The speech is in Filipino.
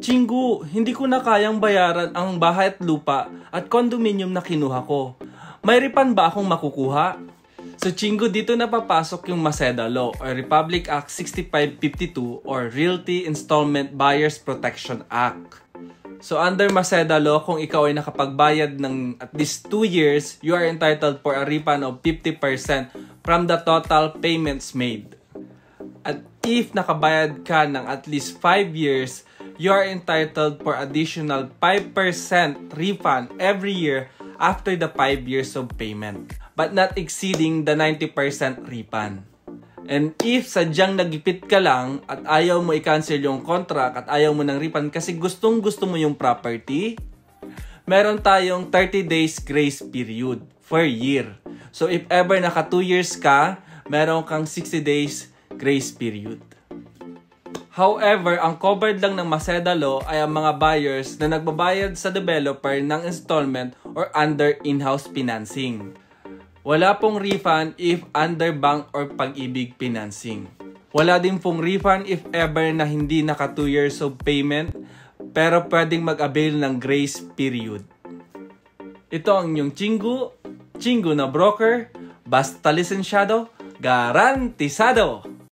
Chingu, hindi ko na kayang bayaran ang bahay at lupa at condominium na kinuha ko. May refund ba akong makukuha? So Chingu, dito na papasok yung Maseda Law or Republic Act 6552 or Realty Installment Buyers Protection Act. So under Maseda Law, kung ikaw ay nakapagbayad ng at least 2 years, you are entitled for a refund of 50% from the total payments made. At if nakabayad ka ng at least 5 years, you are entitled for additional 5% refund every year after the 5 years of payment, but not exceeding the 90% refund. And if sadyang nagipit ka lang at ayaw mo i-cancel yung contract at ayaw mo ng refund kasi gustong-gusto mo yung property, meron tayong 30 days grace period per year. So if ever naka 2 years ka, meron kang 60 days grace period. However, ang covered lang ng Maseda Law ay ang mga buyers na nagbabayad sa developer ng installment or under in-house financing. Wala pong refund if under bank or Pag-ibig financing. Wala din pong refund if ever na hindi naka 2 years of payment pero pwedeng mag-avail ng grace period. Ito ang inyong Chingu na broker, basta lisensyado, garantisado!